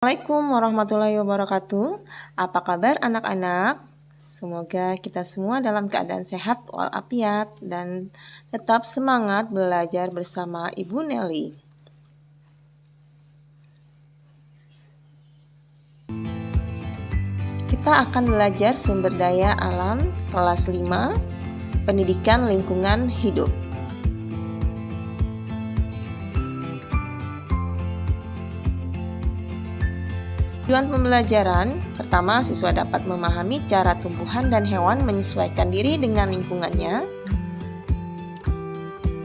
Assalamualaikum warahmatullahi wabarakatuh. Apa kabar anak-anak? Semoga kita semua dalam keadaan sehat walafiat dan tetap semangat belajar bersama Ibu Nelly. Kita akan belajar sumber daya alam kelas 5, pendidikan lingkungan hidup. Tujuan pembelajaran, pertama siswa dapat memahami cara tumbuhan dan hewan menyesuaikan diri dengan lingkungannya.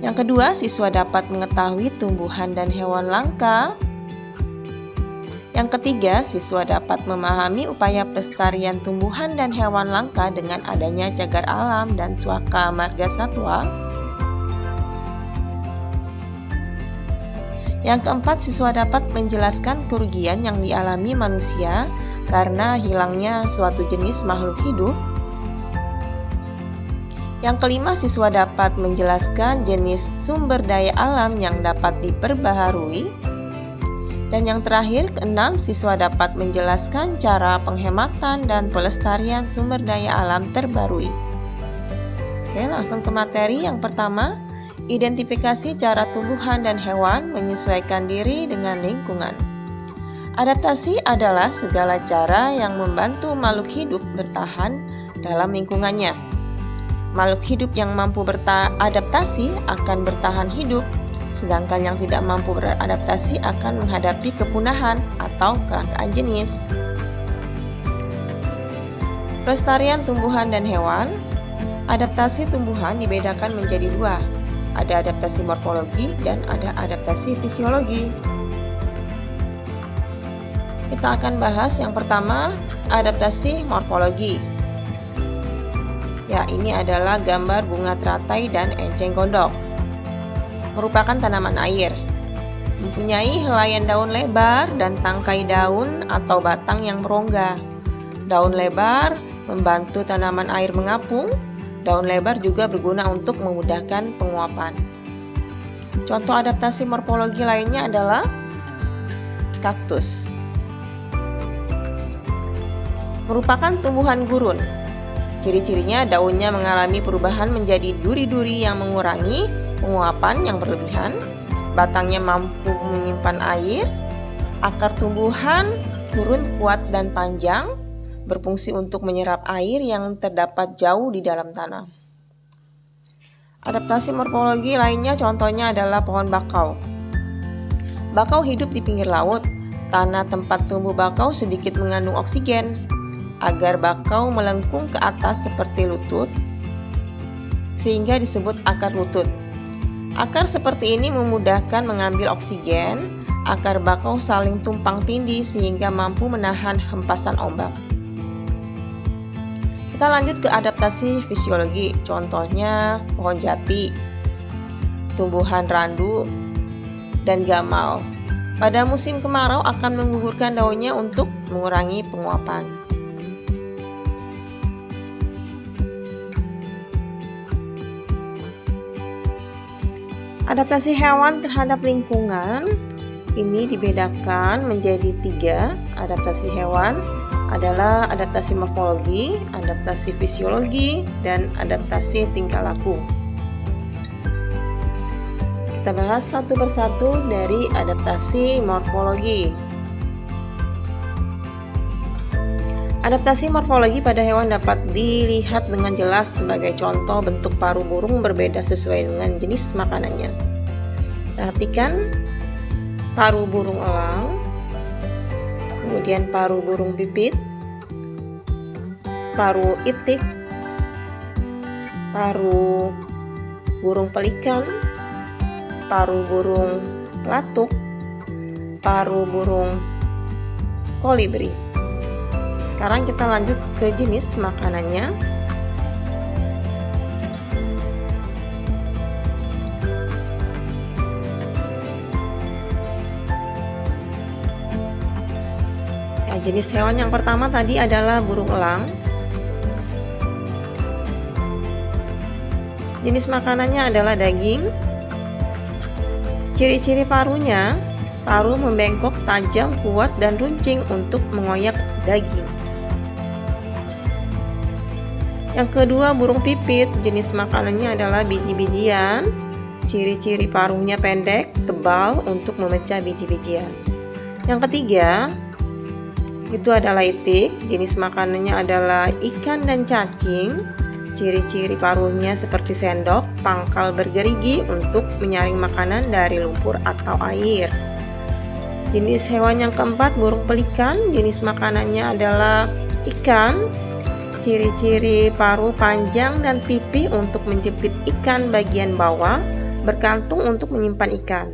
Yang kedua, siswa dapat mengetahui tumbuhan dan hewan langka. Yang ketiga, siswa dapat memahami upaya pelestarian tumbuhan dan hewan langka dengan adanya cagar alam dan suaka marga satwa. Yang keempat, siswa dapat menjelaskan kerugian yang dialami manusia karena hilangnya suatu jenis makhluk hidup. Yang kelima, siswa dapat menjelaskan jenis sumber daya alam yang dapat diperbaharui. Dan yang terakhir, keenam, siswa dapat menjelaskan cara penghematan dan pelestarian sumber daya alam terbarui. Oke, langsung ke materi yang pertama. Identifikasi cara tumbuhan dan hewan menyesuaikan diri dengan lingkungan. Adaptasi adalah segala cara yang membantu makhluk hidup bertahan dalam lingkungannya. Makhluk hidup yang mampu beradaptasi akan bertahan hidup, sedangkan yang tidak mampu beradaptasi akan menghadapi kepunahan atau kelangkaan jenis. Pelestarian tumbuhan dan hewan. Adaptasi tumbuhan dibedakan menjadi dua. Ada adaptasi morfologi dan ada adaptasi fisiologi. Kita akan bahas yang pertama, adaptasi morfologi. Ya, ini adalah gambar bunga teratai dan enceng gondok. Merupakan tanaman air. Mempunyai helaian daun lebar dan tangkai daun atau batang yang merongga. Daun lebar membantu tanaman air mengapung. Daun lebar juga berguna untuk memudahkan penguapan. Contoh adaptasi morfologi lainnya adalah kaktus. Merupakan tumbuhan gurun. Ciri-cirinya daunnya mengalami perubahan menjadi duri-duri yang mengurangi penguapan yang berlebihan. Batangnya mampu menyimpan air. Akar tumbuhan turun kuat dan panjang, berfungsi untuk menyerap air yang terdapat jauh di dalam tanah. Adaptasi morfologi lainnya contohnya adalah pohon bakau. Bakau hidup di pinggir laut. Tanah tempat tumbuh bakau sedikit mengandung oksigen. Agar bakau melengkung ke atas seperti lutut, sehingga disebut akar lutut. Akar seperti ini memudahkan mengambil oksigen. Akar bakau saling tumpang tindih sehingga mampu menahan hempasan ombak. Kita lanjut ke adaptasi fisiologi, contohnya pohon jati, tumbuhan randu, dan gamal. Pada musim kemarau akan menggugurkan daunnya untuk mengurangi penguapan. Adaptasi hewan terhadap lingkungan ini dibedakan menjadi 3 adaptasi hewan. Adalah adaptasi morfologi, adaptasi fisiologi, dan adaptasi tingkah laku. Kita bahas satu persatu dari adaptasi morfologi. Adaptasi morfologi pada hewan dapat dilihat dengan jelas sebagai contoh bentuk paruh burung berbeda sesuai dengan jenis makanannya. Perhatikan paruh burung elang, kemudian paruh burung pipit, paruh itik, paruh burung pelikan, paruh burung pelatuk, paruh burung kolibri. Sekarang kita lanjut ke jenis makanannya. Jenis hewan yang pertama tadi adalah burung elang. Jenis makanannya adalah daging. Ciri-ciri paruhnya Paruh membengkok, tajam, kuat, dan runcing untuk mengoyak daging. Yang kedua, burung pipit. Jenis makanannya adalah biji-bijian. Ciri-ciri paruhnya pendek, tebal untuk memecah biji-bijian. Yang ketiga, itu adalah itik. Jenis makanannya adalah ikan dan cacing. Ciri-ciri paruhnya seperti sendok, pangkal bergerigi untuk menyaring makanan dari lumpur atau air. Jenis hewan yang keempat, burung pelikan. Jenis makanannya adalah ikan. Ciri-ciri paruh panjang dan pipi untuk menjepit ikan bagian bawah, berkantung untuk menyimpan ikan.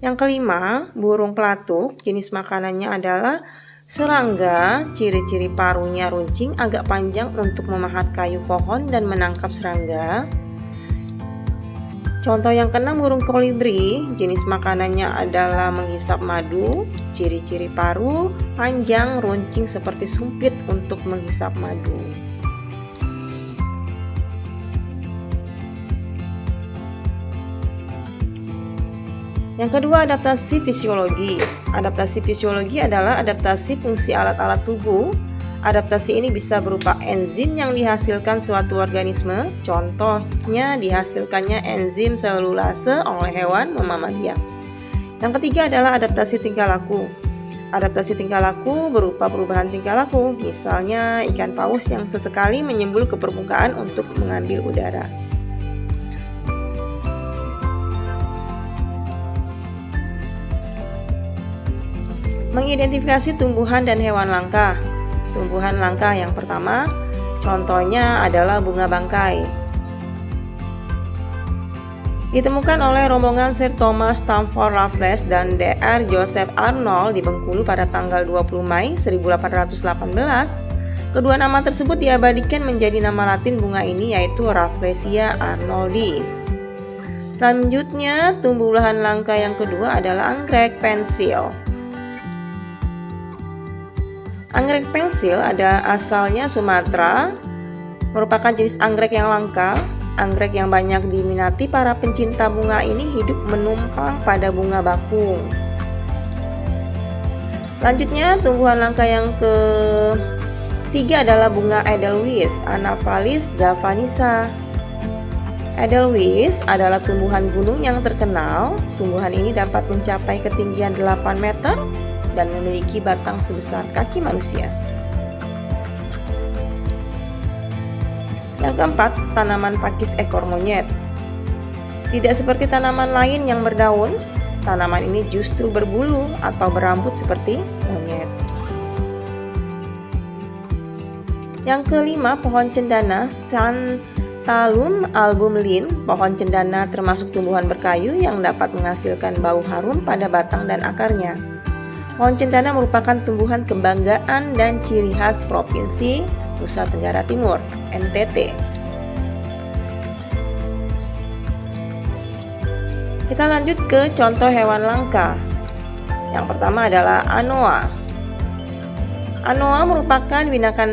Yang kelima, burung pelatuk. Jenis makanannya adalah serangga. Ciri-ciri paruhnya runcing, agak panjang untuk memahat kayu pohon dan menangkap serangga. Contoh yang keenam, burung kolibri. Jenis makanannya adalah menghisap madu. Ciri-ciri paruh panjang, runcing seperti sumpit untuk menghisap madu. Yang kedua, adaptasi fisiologi. Adaptasi fisiologi adalah adaptasi fungsi alat-alat tubuh. Adaptasi ini bisa berupa enzim yang dihasilkan suatu organisme. Contohnya dihasilkannya enzim selulase oleh hewan mamalia. Yang ketiga adalah adaptasi tingkah laku. Adaptasi tingkah laku berupa perubahan tingkah laku. Misalnya ikan paus yang sesekali menyembul ke permukaan untuk mengambil udara. Mengidentifikasi tumbuhan dan hewan langka. Tumbuhan langka yang pertama, contohnya adalah bunga bangkai. Ditemukan oleh rombongan Sir Thomas Stamford Raffles dan Dr. Joseph Arnold di Bengkulu pada tanggal 20 Mei 1818. Kedua nama tersebut diabadikan menjadi nama Latin bunga ini, yaitu Rafflesia arnoldi. Selanjutnya, tumbuhan langka yang kedua adalah anggrek pensil. Anggrek pensil ada asalnya Sumatera, merupakan jenis anggrek yang langka. Anggrek yang banyak diminati para pencinta bunga ini hidup menumpang pada bunga bakung. Selanjutnya, tumbuhan langka yang ketiga adalah bunga Edelweiss, Anaphalis javanisa. Edelweiss adalah tumbuhan gunung yang terkenal. Tumbuhan ini dapat mencapai ketinggian 8 meter dan memiliki batang sebesar kaki manusia. Yang keempat, tanaman pakis ekor monyet. Tidak seperti tanaman lain yang berdaun, tanaman ini justru berbulu atau berambut seperti monyet. Yang kelima, pohon cendana Santalum album Linn. Pohon cendana termasuk tumbuhan berkayu yang dapat menghasilkan bau harum pada batang dan akarnya. Pohon cendana merupakan tumbuhan kebanggaan dan ciri khas Provinsi Nusa Tenggara Timur, NTT. Kita lanjut ke contoh hewan langka. Yang pertama adalah anoa. Anoa merupakan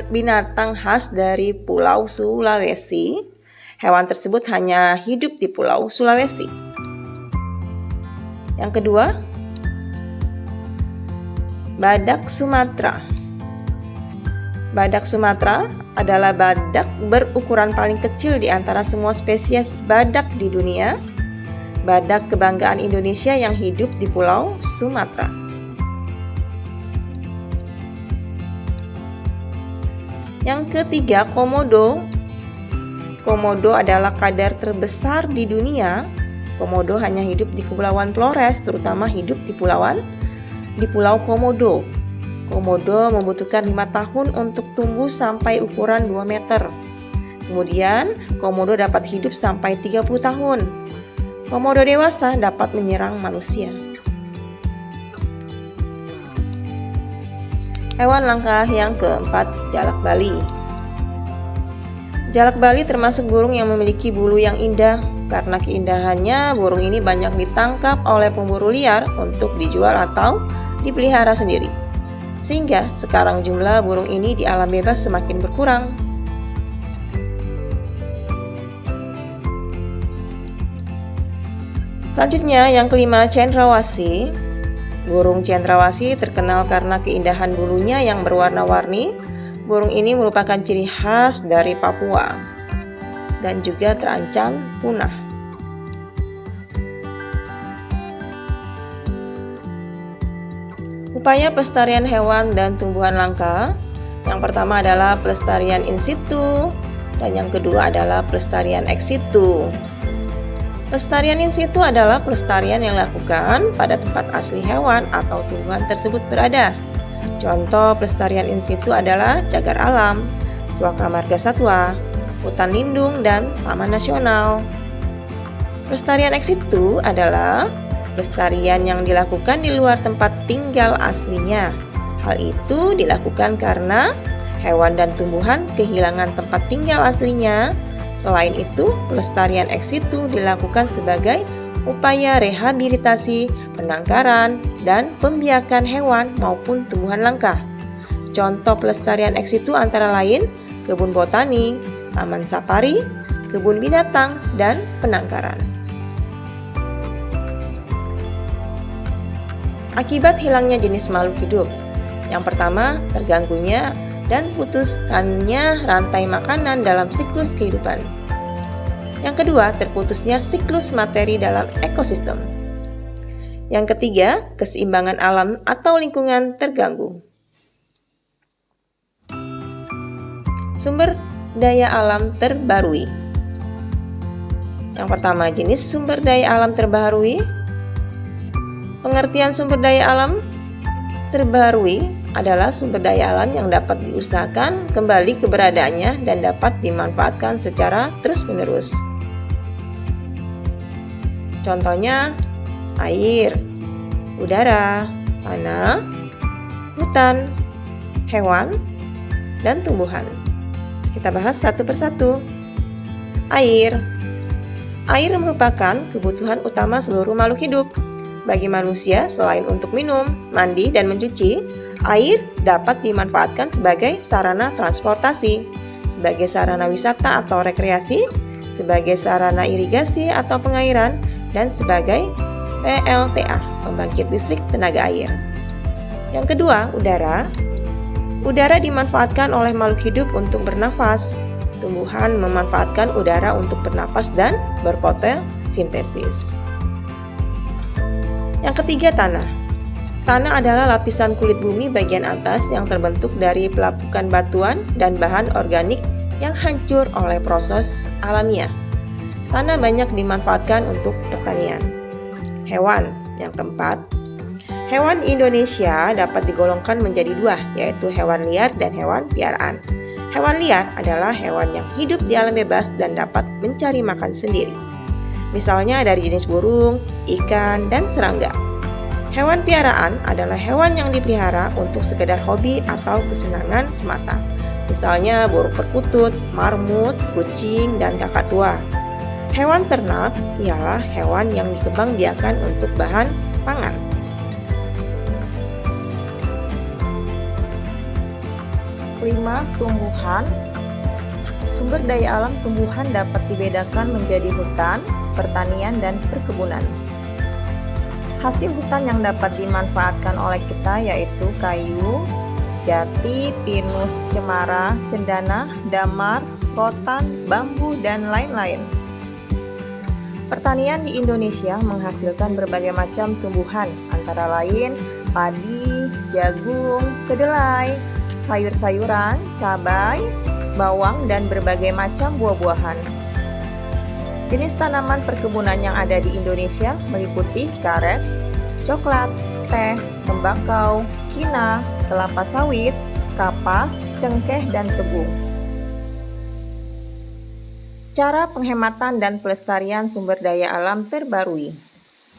binatang khas dari Pulau Sulawesi. Hewan tersebut hanya hidup di Pulau Sulawesi. Yang kedua, badak Sumatera. Badak Sumatera adalah badak berukuran paling kecil di antara semua spesies badak di dunia. Badak kebanggaan Indonesia yang hidup di Pulau Sumatera. Yang ketiga, komodo. Komodo adalah kadar terbesar di dunia. Komodo hanya hidup di Kepulauan Flores, terutama hidup di Pulau Komodo. Komodo membutuhkan 5 tahun untuk tumbuh sampai ukuran 2 meter. Kemudian, komodo dapat hidup sampai 30 tahun. Komodo dewasa dapat menyerang manusia. Hewan langka yang keempat, jalak bali. Jalak bali termasuk burung yang memiliki bulu yang indah. Karena keindahannya, burung ini banyak ditangkap oleh pemburu liar untuk dijual atau dipelihara sendiri. Sehingga sekarang jumlah burung ini di alam bebas semakin berkurang. Selanjutnya yang kelima, cendrawasih. Burung cendrawasih terkenal karena keindahan bulunya yang berwarna-warni. Burung ini merupakan ciri khas dari Papua dan juga terancam punah. Upaya pelestarian hewan dan tumbuhan langka. Yang pertama adalah pelestarian in situ dan yang kedua adalah pelestarian ex situ. Pelestarian in situ adalah pelestarian yang dilakukan pada tempat asli hewan atau tumbuhan tersebut berada. Contoh pelestarian in situ adalah cagar alam, suaka marga satwa, hutan lindung, dan taman nasional. Pelestarian ex situ adalah pelestarian yang dilakukan di luar tempat tinggal aslinya. Hal itu dilakukan karena hewan dan tumbuhan kehilangan tempat tinggal aslinya. Selain itu, pelestarian ex situ dilakukan sebagai upaya rehabilitasi, penangkaran, dan pembiakan hewan maupun tumbuhan langka. Contoh pelestarian ex situ antara lain kebun botani, taman safari, kebun binatang, dan penangkaran. Akibat hilangnya jenis makhluk hidup. Yang pertama, terganggunya dan putuskannya rantai makanan dalam siklus kehidupan. Yang kedua, terputusnya siklus materi dalam ekosistem. Yang ketiga, keseimbangan alam atau lingkungan terganggu. Sumber daya alam terbarui. Yang pertama, jenis sumber daya alam terbaharui. Pengertian sumber daya alam terbaharui adalah sumber daya alam yang dapat diusahakan kembali keberadaannya dan dapat dimanfaatkan secara terus-menerus. Contohnya, air, udara, tanah, hutan, hewan, dan tumbuhan. Kita bahas satu persatu. Air. Air merupakan kebutuhan utama seluruh makhluk hidup. Bagi manusia, selain untuk minum, mandi, dan mencuci, air dapat dimanfaatkan sebagai sarana transportasi, sebagai sarana wisata atau rekreasi, sebagai sarana irigasi atau pengairan, dan sebagai PLTA, pembangkit listrik tenaga air. Yang kedua, udara. Udara dimanfaatkan oleh makhluk hidup untuk bernafas. Tumbuhan memanfaatkan udara untuk bernapas dan berfotosintesis. Yang ketiga, tanah. Tanah adalah lapisan kulit bumi bagian atas yang terbentuk dari pelapukan batuan dan bahan organik yang hancur oleh proses alamiah. Tanah banyak dimanfaatkan untuk pertanian. Hewan. Yang keempat, hewan Indonesia dapat digolongkan menjadi dua, yaitu hewan liar dan hewan piaraan. Hewan liar adalah hewan yang hidup di alam bebas dan dapat mencari makan sendiri. Misalnya dari jenis burung, ikan, dan serangga. Hewan piaraan adalah hewan yang dipelihara untuk sekedar hobi atau kesenangan semata. Misalnya burung perkutut, marmut, kucing, dan kakak tua. Hewan ternak ialah hewan yang dikembangbiakan untuk bahan pangan. Kelima, tumbuhan. Sumber daya alam tumbuhan dapat dibedakan menjadi hutan, pertanian, dan perkebunan. Hasil hutan yang dapat dimanfaatkan oleh kita yaitu kayu, jati, pinus, cemara, cendana, damar, rotan, bambu, dan lain-lain. Pertanian di Indonesia menghasilkan berbagai macam tumbuhan, antara lain padi, jagung, kedelai, sayur-sayuran, cabai, bawang, dan berbagai macam buah-buahan. Jenis tanaman perkebunan yang ada di Indonesia meliputi karet, coklat, teh, tembakau, kina, kelapa sawit, kapas, cengkeh, dan tebu. Cara penghematan dan pelestarian sumber daya alam terbarui.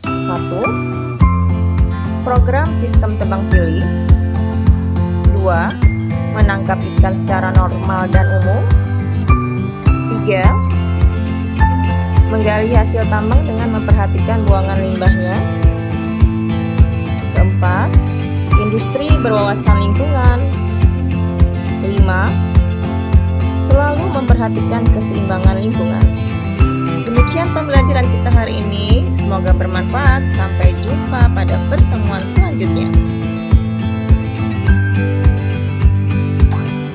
1. Program sistem tebang pilih. 2. Menangkap ikan secara normal dan umum. 3. Menggali hasil tambang dengan memperhatikan buangan limbahnya. Keempat, industri berwawasan lingkungan. 5. Selalu memperhatikan keseimbangan lingkungan. Demikian pembelajaran kita hari ini. Semoga bermanfaat. Sampai jumpa pada pertemuan selanjutnya.